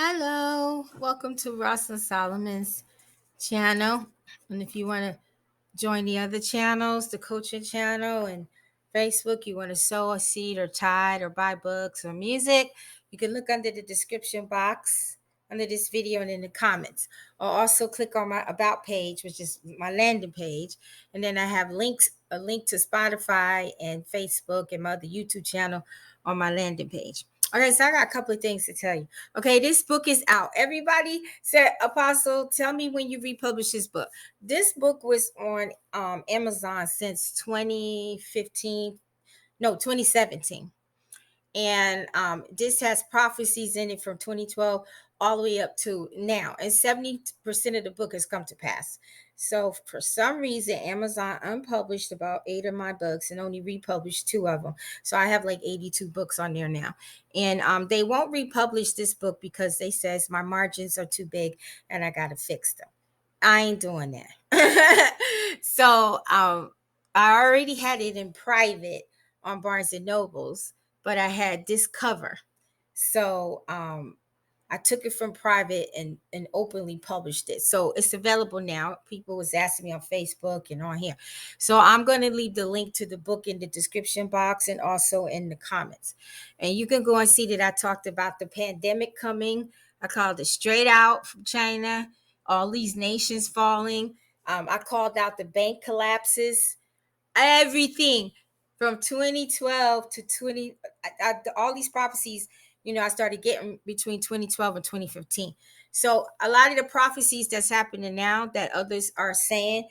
Hello, welcome to Rosalind Solomon's channel. And if you want to join the other channels, the coaching channel and Facebook, you want to sow a seed or tithe or buy books or music, you can look under the description box under this video and in the comments. Or also click on my about page, which is my landing page. And then I have a link to Spotify and Facebook and my other YouTube channel on my landing page. Okay, so I got a couple of things to tell you. Okay, this book is out. Everybody said, Apostle, tell me when you republish this book. This book was on Amazon since 2017. And this has prophecies in it from 2012 all the way up to now. And 70% of the book has come to pass. So for some reason, Amazon unpublished about 8 of my books and only republished 2 of them. So I have like 82 books on there now. And they won't republish this book because they says my margins are too big and I got to fix them. I ain't doing that. So I already had it in private on Barnes and Nobles, but I had this cover. So I took it from private and openly published it. So it's available now. People was asking me on Facebook and on here. So I'm going to leave the link to the book in the description box and also in the comments. And you can go and see that I talked about the pandemic coming. I called it straight out from China, all these nations falling. I called out the bank collapses, everything from 2012 to all these prophecies, I started getting between 2012 and 2015. So a lot of the prophecies that's happening now that others are saying,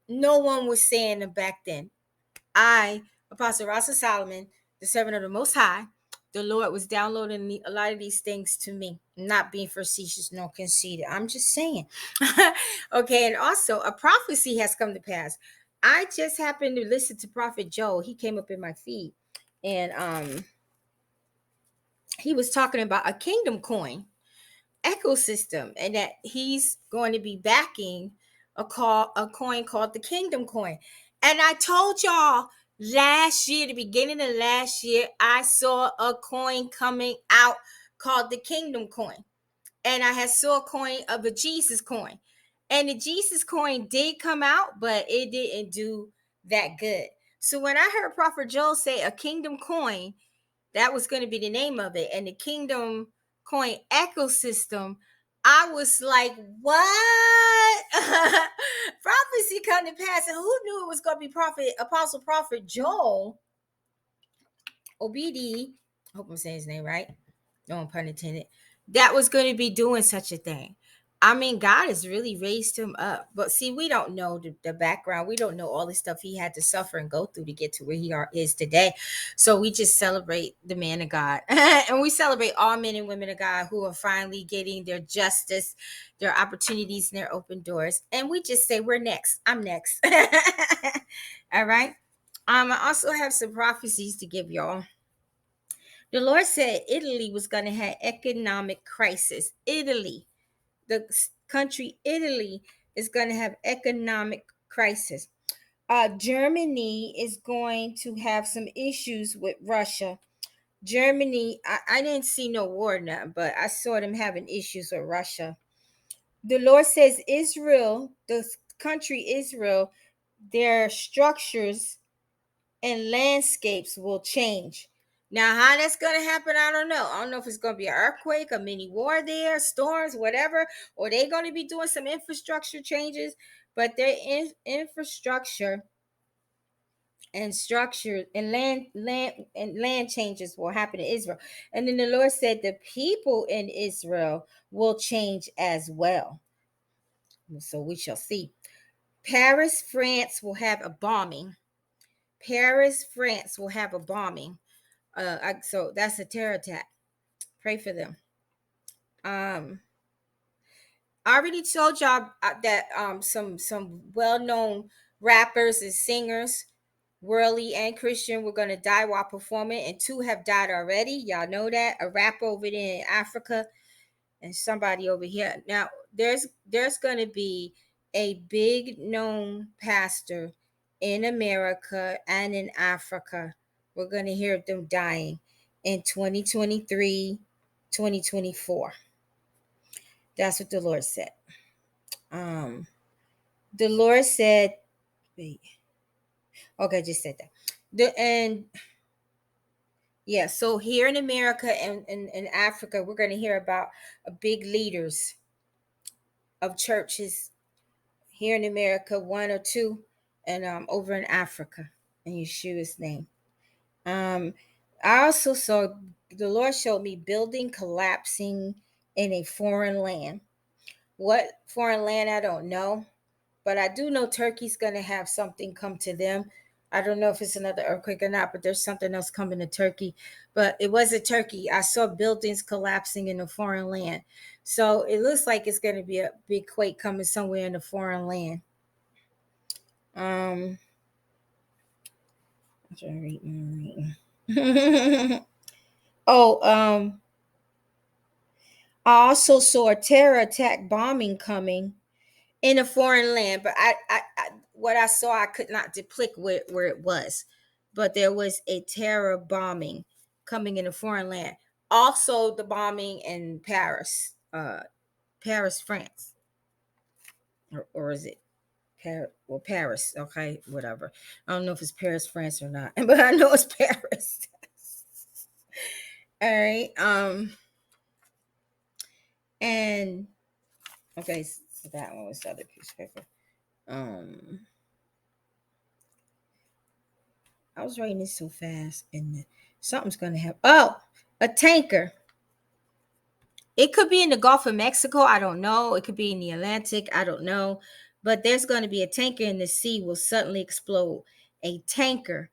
no one was saying them back then. I, Apostle Rosalind Solomon, the servant of the Most High, the Lord was downloading a lot of these things to me, not being facetious nor conceited. I'm just saying. Okay, and also a prophecy has come to pass. I just happened to listen to Prophet Joel. He came up in my feed, and he was talking about a kingdom coin ecosystem, and that he's going to be backing a coin called the kingdom coin. And I told y'all last year, the beginning of last year, I saw a coin coming out called the kingdom coin. And I had saw a coin of a Jesus coin. And the Jesus coin did come out, but it didn't do that good. So when I heard Prophet Joel say a kingdom coin, that was going to be the name of it, and the kingdom coin ecosystem, I was like, what? Prophecy come to pass. And who knew it was going to be Apostle Prophet Joel OBD, I hope I'm saying his name right, no pun intended, that was going to be doing such a thing. I mean, God has really raised him up. But see, we don't know the background. We don't know all the stuff he had to suffer and go through to get to where he is today. So we just celebrate the man of God. And we celebrate all men and women of God who are finally getting their justice, their opportunities, and their open doors. And we just say, we're next. I'm next. All right. I also have some prophecies to give y'all. The Lord said Italy was going to have economic crisis. Italy, the country Italy, is going to have economic crisis. Germany is going to have some issues with Russia. Germany, I didn't see no war now, but I saw them having issues with Russia. The Lord says Israel, the country Israel, their structures and landscapes will change. Now, how that's going to happen, I don't know. I don't know if it's going to be an earthquake, a mini war there, storms, whatever, or they're going to be doing some infrastructure changes, but their infrastructure and structure and land changes will happen in Israel. And then the Lord said the people in Israel will change as well. So we shall see. Paris, France will have a bombing. Paris, France will have a bombing. So that's a terror attack. Pray for them. I already told y'all that some well-known rappers and singers, worldly and Christian, were gonna die while performing, and 2 have died already. Y'all know that. A rapper over there in Africa and somebody over here. Now there's gonna be a big known pastor in America and in Africa. We're gonna hear of them dying in 2023, 2024. That's what the Lord said. The Lord said, wait. Okay, I just said that. Yeah, so here in America and in Africa, we're going to hear about big leaders of churches here in America, one or two, and over in Africa, in Yeshua's name. I also saw, the Lord showed me building collapsing in a foreign land. What foreign land, I don't know, but I do know Turkey's going to have something come to them. I don't know if it's another earthquake or not, but there's something else coming to Turkey. But it wasn't Turkey. I saw buildings collapsing in a foreign land. So it looks like it's going to be a big quake coming somewhere in a foreign land. I'm trying to read. I also saw a terror attack bombing coming in a foreign land, but I what I saw, I could not depict where it was, but there was a terror bombing coming in a foreign land. Also, the bombing in Paris, France, or is it Paris? Well, Paris. Okay, whatever. I don't know if it's Paris, France, or not, but I know it's Paris. All right. And okay, so that one was the other piece of paper. I was writing this so fast, and something's gonna happen. Oh, a tanker. It could be in the Gulf of Mexico. I don't know. It could be in the Atlantic. I don't know. But there's going to be a tanker in the sea will suddenly explode. A tanker.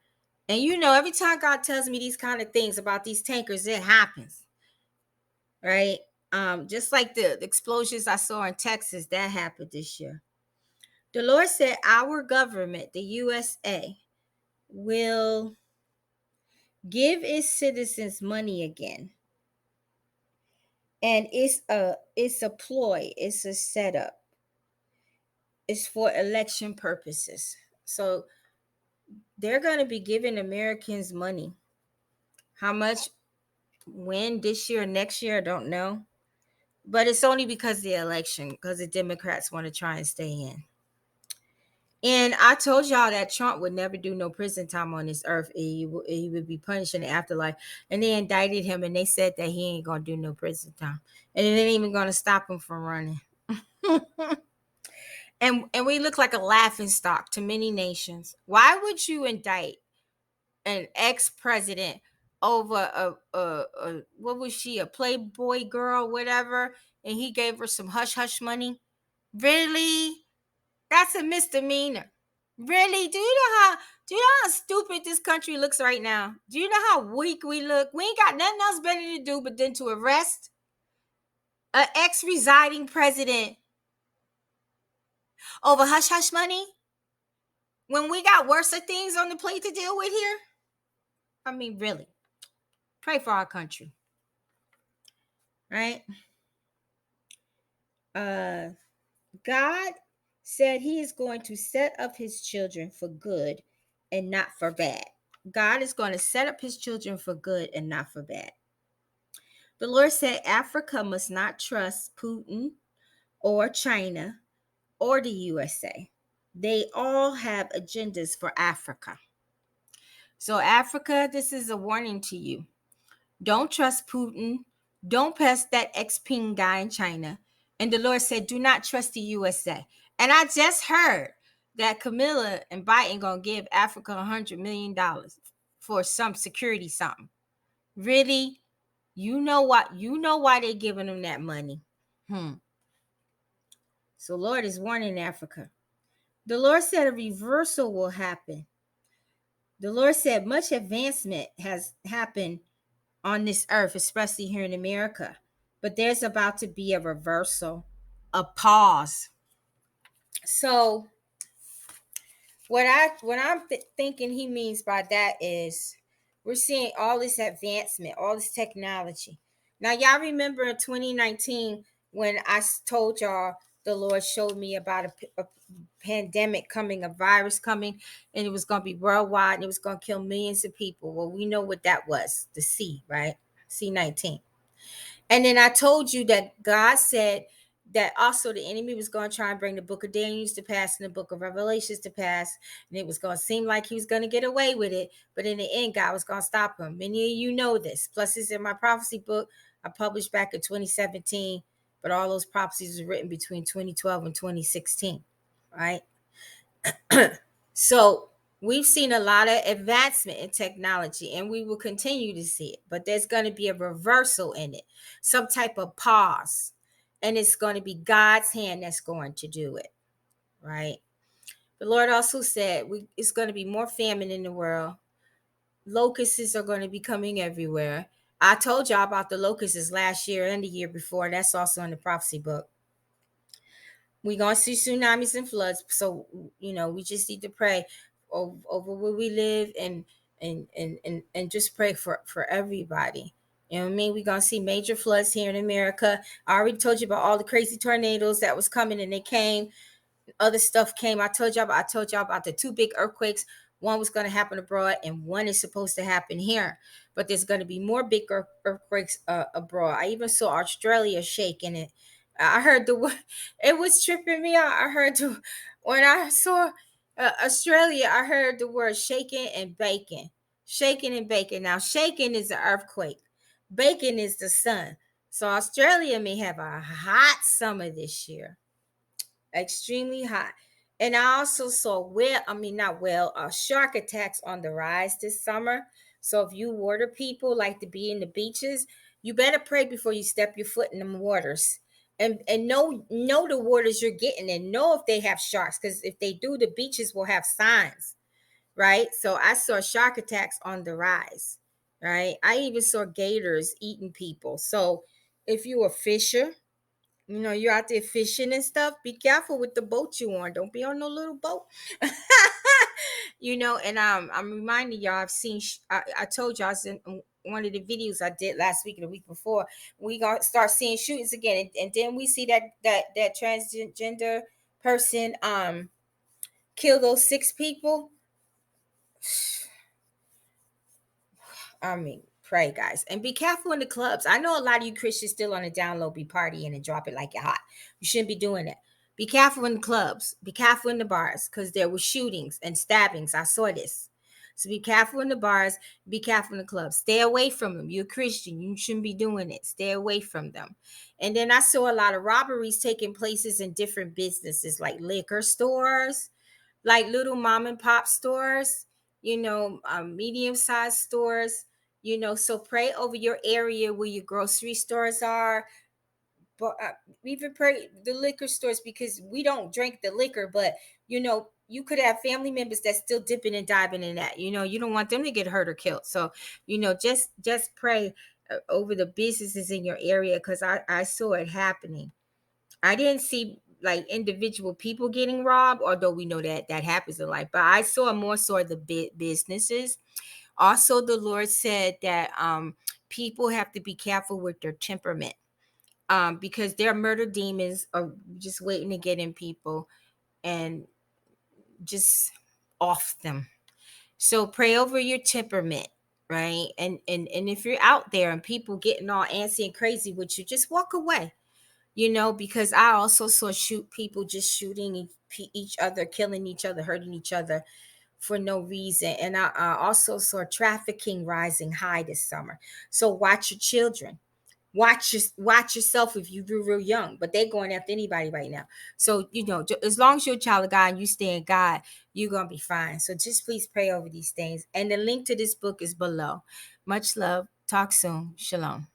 And you know, every time God tells me these kind of things about these tankers, it happens. Right? Just like the explosions I saw in Texas, that happened this year. The Lord said our government, the USA, will give its citizens money again. And it's a ploy, it's a setup. It's for election purposes. So they're going to be giving Americans money. How much, when, this year, next year, I don't know. But it's only because of the election, because the Democrats want to try and stay in. And I told y'all that Trump would never do no prison time on this earth. He would be punished in the afterlife. And they indicted him, and they said that he ain't going to do no prison time. And it ain't even going to stop him from running. And we look like a laughing stock to many nations. Why would you indict an ex-president over a what was she, a Playboy girl, whatever, and he gave her some hush-hush money? Really? That's a misdemeanor. Really? Do you know how stupid this country looks right now? Do you know how weak we look? We ain't got nothing else better to do but then to arrest an ex-residing president over hush-hush money when we got worse things on the plate to deal with here? I mean, really. Pray for our country. Right? God said he is going to set up his children for good and not for bad. God is going to set up his children for good and not for bad. The Lord said Africa must not trust Putin or China or the USA. They all have agendas for Africa. So Africa, this is a warning to you. Don't trust Putin. Don't trust that ex-ping guy in China. And the Lord said, do not trust the USA. And I just heard that Camilla and Biden going to give Africa $100 million for some security something. Really? You know what? You know why they're giving them that money. So Lord is warning Africa. The Lord said a reversal will happen. The Lord said much advancement has happened on this earth, especially here in America. But there's about to be a reversal, a pause. So what I'm thinking he means by that is we're seeing all this advancement, all this technology. Now, y'all remember in 2019 when I told y'all the Lord showed me about a pandemic coming, a virus coming, and it was going to be worldwide and it was going to kill millions of people. Well, we know what that was, the C, right? C-19. And then I told you that God said that also the enemy was going to try and bring the book of Daniel to pass and the book of Revelations to pass, and it was going to seem like he was going to get away with it, but in the end God was going to stop him. Many of you know this, plus it's in my prophecy book I published back in 2017, but all those prophecies were written between 2012 and 2016, right? So we've seen a lot of advancement in technology, and we will continue to see it, but there's going to be a reversal in it, some type of pause, and it's going to be God's hand that's going to do it, right? The Lord also said it's going to be more famine in the world. Locusts are going to be coming everywhere. I told y'all about the locusts last year and the year before. That's also in the prophecy book. We're going to see tsunamis and floods. So, we just need to pray over where we live and just pray for everybody. You know what I mean? We're going to see major floods here in America. I already told you about all the crazy tornadoes that was coming, and they came. Other stuff came. I told y'all about the two big earthquakes. One was going to happen abroad, and one is supposed to happen here. But there's going to be more big earthquakes abroad. I even saw Australia shaking it. I heard it was tripping me out. When I saw Australia, I heard the word shaking and baking. Shaking and baking. Now, shaking is an earthquake. Baking is the sun. So Australia may have a hot summer this year. Extremely hot. And I also saw shark attacks on the rise this summer. So if you water people like to be in the beaches, you better pray before you step your foot in them waters. And know the waters you're getting, and know if they have sharks, because if they do, the beaches will have signs, right? So I saw shark attacks on the rise, right? I even saw gators eating people. So if you're a fisher, you're out there fishing and stuff, be careful with the boat you on. Don't be on no little boat. And I'm reminding y'all, I've seen, I told y'all in one of the videos I did last week and the week before, we gonna start seeing shootings again. And then we see that transgender person kill those 6 people. I mean, pray, guys, and be careful in the clubs. I know a lot of you Christians still on the down low be partying and drop it like you're hot. You shouldn't be doing that. Be careful in the clubs. Be careful in the bars, because there were shootings and stabbings. I saw this. So be careful in the bars. Be careful in the clubs. Stay away from them. You're a Christian. You shouldn't be doing it. Stay away from them. And then I saw a lot of robberies taking places in different businesses, like liquor stores, like little mom and pop stores, medium-sized stores. So pray over your area where your grocery stores are. But even pray the liquor stores, because we don't drink the liquor, but you could have family members that's still dipping and diving in that. You don't want them to get hurt or killed. So just pray over the businesses in your area, because I saw it happening. I didn't see like individual people getting robbed, although we know that happens in life, but I saw more so the businesses. Also, the Lord said that people have to be careful with their temperament, because their murder demons are just waiting to get in people and just off them. So pray over your temperament, right? And if you're out there and people getting all antsy and crazy with you, just walk away. Because I also saw people just shooting each other, killing each other, hurting each other for no reason. And I also saw trafficking rising high this summer. So watch your children. Watch yourself if you're real young, but they're going after anybody right now. So, as long as you're a child of God and you stay in God, you're going to be fine. So just please pray over these things. And the link to this book is below. Much love. Talk soon. Shalom.